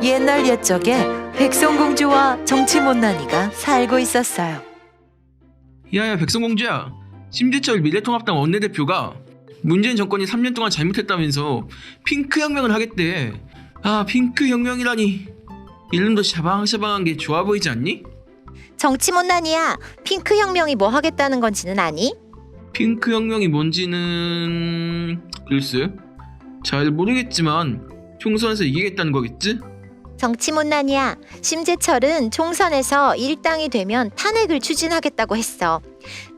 옛날 옛적에 백성공주와 정치 못난이가 살고 있었어요. 야야 백성공주야, 심재철 미래통합당 원내대표가 문재인 정권이 3년 동안 잘못했다면서 핑크혁명을 하겠대. 아, 핑크혁명이라니. 이름도 샤방샤방한 게 좋아 보이지 않니? 정치 못난이야. 핑크 혁명이 뭐 하겠다는 건지는 아니? 핑크혁명이 뭔지는 글쎄 잘 모르겠지만 총선에서 이기겠다는 거겠지? 정치 못난이야. 심재철은 총선에서 일당이 되면 탄핵을 추진하겠다고 했어.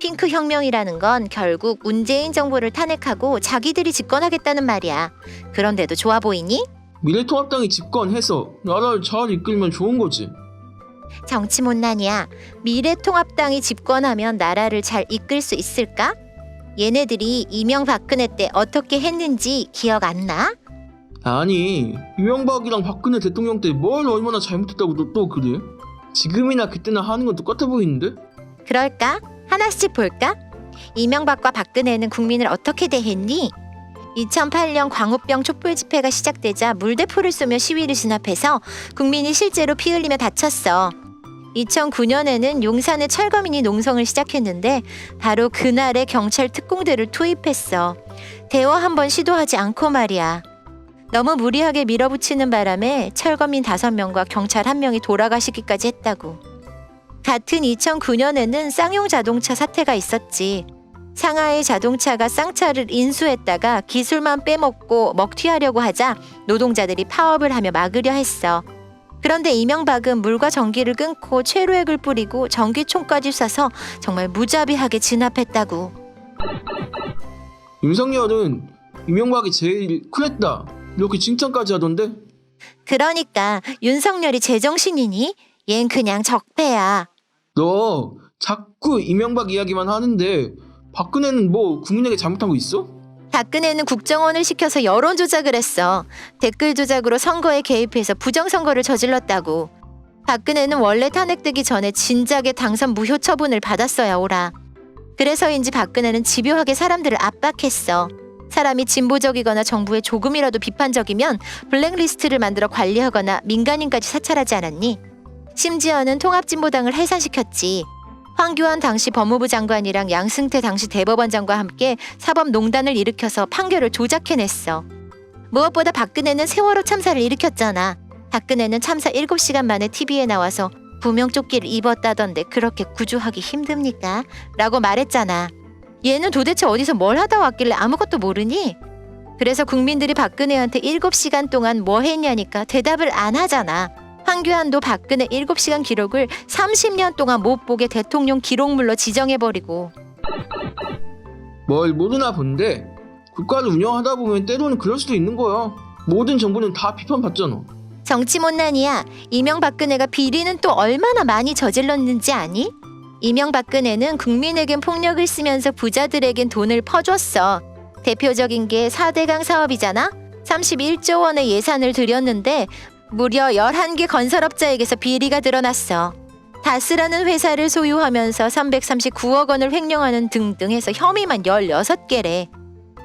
핑크 혁명이라는 건 결국 문재인 정부를 탄핵하고 자기들이 집권하겠다는 말이야. 그런데도 좋아 보이니? 미래통합당이 집권해서 나라를 잘 이끌면 좋은 거지. 정치 못난이야. 미래통합당이 집권하면 나라를 잘 이끌 수 있을까? 얘네들이 이명박근혜 때 어떻게 했는지 기억 안 나? 아니, 이명박이랑 박근혜 대통령 때 뭘 얼마나 잘못했다고 너 또 그래? 지금이나 그때나 하는 건 똑같아 보이는데? 그럴까? 하나씩 볼까? 이명박과 박근혜는 국민을 어떻게 대했니? 2008년 광우병 촛불 집회가 시작되자 물대포를 쏘며 시위를 진압해서 국민이 실제로 피 흘리며 다쳤어. 2009년에는 용산에 철거민이 농성을 시작했는데 바로 그날에 경찰 특공대를 투입했어. 대화 한번 시도하지 않고 말이야. 너무 무리하게 밀어붙이는 바람에 철거민 5명과 경찰 1명이 돌아가시기까지 했다고. 같은 2009년에는 쌍용 자동차 사태가 있었지. 상하이 자동차가 쌍차를 인수했다가 기술만 빼먹고 먹튀하려고 하자 노동자들이 파업을 하며 막으려 했어. 그런데 이명박은 물과 전기를 끊고 최루액을 뿌리고 전기총까지 쏴서 정말 무자비하게 진압했다고. 윤석열은 이명박이 제일 쿨했다 이렇게 칭찬까지 하던데? 그러니까 윤석열이 제정신이니? 얜 그냥 적폐야. 너 자꾸 이명박 이야기만 하는데 박근혜는 뭐 국민에게 잘못한 거 있어? 박근혜는 국정원을 시켜서 여론 조작을 했어. 댓글 조작으로 선거에 개입해서 부정선거를 저질렀다고. 박근혜는 원래 탄핵되기 전에 진작에 당선 무효 처분을 받았어야 오라. 그래서인지 박근혜는 집요하게 사람들을 압박했어. 사람이 진보적이거나 정부에 조금이라도 비판적이면 블랙리스트를 만들어 관리하거나 민간인까지 사찰하지 않았니? 심지어는 통합진보당을 해산시켰지. 황교안 당시 법무부 장관이랑 양승태 당시 대법원장과 함께 사법농단을 일으켜서 판결을 조작해냈어. 무엇보다 박근혜는 세월호 참사를 일으켰잖아. 박근혜는 참사 7시간 만에 TV에 나와서 구명조끼를 입었다던데 그렇게 구조하기 힘듭니까? 라고 말했잖아. 얘는 도대체 어디서 뭘 하다 왔길래 아무것도 모르니? 그래서 국민들이 박근혜한테 7시간 동안 뭐 했냐니까 대답을 안 하잖아. 황교안도 박근혜 7시간 기록을 30년 동안 못 보게 대통령 기록물로 지정해버리고. 뭘 모르나 본데 국가를 운영하다 보면 때로는 그럴 수도 있는 거야. 모든 정부는 다 비판받잖아. 정치 못난이야. 이명박근혜가 비리는 또 얼마나 많이 저질렀는지 아니? 이명박근혜는 국민에겐 폭력을 쓰면서 부자들에겐 돈을 퍼줬어. 대표적인 게 4대강 사업이잖아. 31조 원의 예산을 들였는데 무려 11개 건설업자에게서 비리가 드러났어. 다스라는 회사를 소유하면서 339억 원을 횡령하는 등등 해서 혐의만 16개래.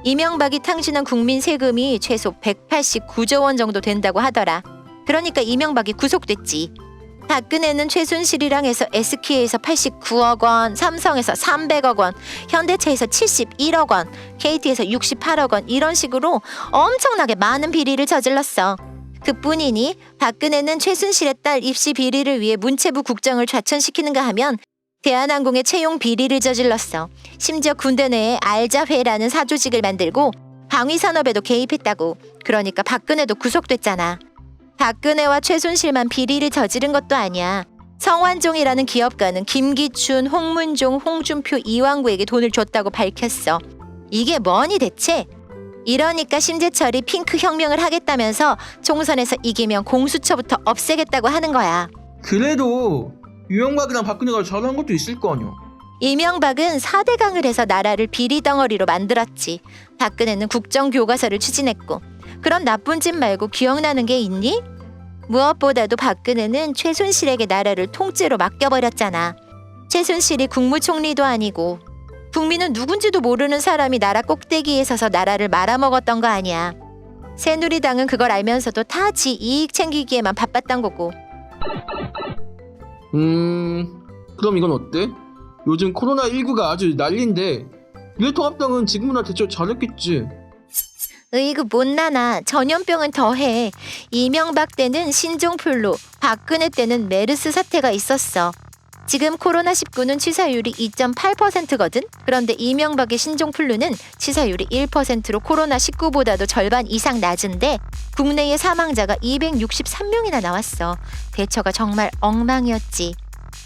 이명박이 탕진한 국민 세금이 최소 189조 원 정도 된다고 하더라. 그러니까 이명박이 구속됐지. 박근혜는 최순실이랑 해서 SK에서 89억 원, 삼성에서 300억 원, 현대차에서 71억 원, KT에서 68억 원 이런 식으로 엄청나게 많은 비리를 저질렀어. 그뿐이니 박근혜는 최순실의 딸 입시 비리를 위해 문체부 국정을 좌천시키는가 하면 대한항공의 채용 비리를 저질렀어. 심지어 군대 내에 알자회라는 사조직을 만들고 방위산업에도 개입했다고. 그러니까 박근혜도 구속됐잖아. 박근혜와 최순실만 비리를 저지른 것도 아니야. 성완종이라는 기업가는 김기춘, 홍문종, 홍준표, 이왕구에게 돈을 줬다고 밝혔어. 이게 뭐니 대체? 이러니까 심재철이 핑크 혁명을 하겠다면서 총선에서 이기면 공수처부터 없애겠다고 하는 거야. 그래도 이명박이랑 박근혜가 잘한 것도 있을 거 아니야. 이명박은 4대강을 해서 나라를 비리 덩어리로 만들었지. 박근혜는 국정교과서를 추진했고. 그런 나쁜 짓 말고 기억나는 게 있니? 무엇보다도 박근혜는 최순실에게 나라를 통째로 맡겨버렸잖아. 최순실이 국무총리도 아니고. 국민은 누군지도 모르는 사람이 나라 꼭대기에 서서 나라를 말아먹었던 거 아니야. 새누리당은 그걸 알면서도 다 지 이익 챙기기에만 바빴던 거고. 그럼 이건 어때? 요즘 코로나19가 아주 난리인데 미래통합당은 지금보다 대처 잘했겠지. 으이그 못나나. 전염병은 더해. 이명박 때는 신종플루, 박근혜 때는 메르스 사태가 있었어. 지금 코로나19는 치사율이 2.8%거든. 그런데 이명박의 신종플루는 치사율이 1%로 코로나19보다도 절반 이상 낮은데 국내의 사망자가 263명이나 나왔어. 대처가 정말 엉망이었지.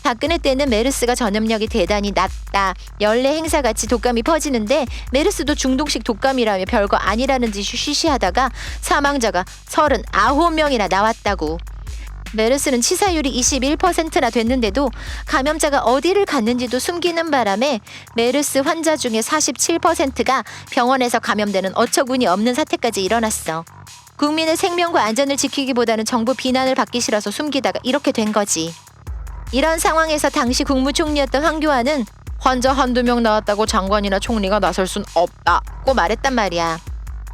박근혜 때는 메르스가 전염력이 대단히 낮다. 연례 행사같이 독감이 퍼지는데 메르스도 중독식 독감이라며 별거 아니라는 듯이 쉬쉬하다가 사망자가 39명이나 나왔다고. 메르스는 치사율이 21%나 됐는데도 감염자가 어디를 갔는지도 숨기는 바람에 메르스 환자 중에 47%가 병원에서 감염되는 어처구니 없는 사태까지 일어났어. 국민의 생명과 안전을 지키기보다는 정부 비난을 받기 싫어서 숨기다가 이렇게 된 거지. 이런 상황에서 당시 국무총리였던 황교안은 환자 한두 명 나왔다고 장관이나 총리가 나설 순 없다고 말했단 말이야.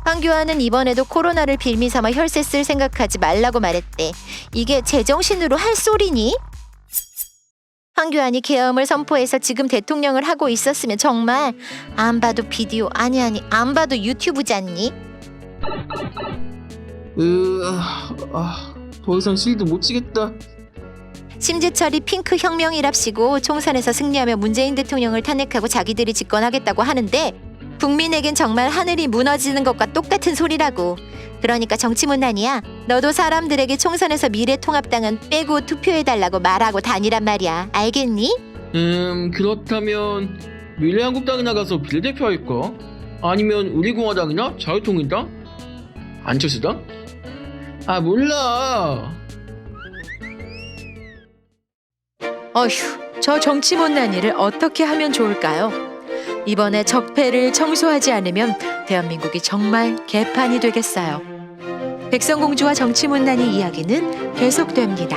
황교안은 이번에도 코로나를 빌미 삼아 혈세 쓸 생각하지 말라고 말했대. 이게 제정신으로 할 소리니? 황교안이 계엄을 선포해서 지금 대통령을 하고 있었으면 정말 안 봐도 비디오 아니 안 봐도 유튜브잖니? 더 이상 실드 못 치겠다. 심재철이 핑크 혁명이랍시고 총선에서 승리하며 문재인 대통령을 탄핵하고 자기들이 집권하겠다고 하는데 국민에겐 정말 하늘이 무너지는 것과 똑같은 소리라고. 그러니까 정치문난이야. 너도 사람들에게 총선에서 미래통합당은 빼고 투표해달라고 말하고 다니란 말이야. 알겠니? 그렇다면 미래한국당에 나가서 비례대표 할까? 아니면 우리공화당이나 자유통일당? 안철수당? 몰라. 어휴, 저 정치 못난이를 어떻게 하면 좋을까요? 이번에 적폐를 청소하지 않으면 대한민국이 정말 개판이 되겠어요. 백성공주와 정치 못난이 이야기는 계속됩니다.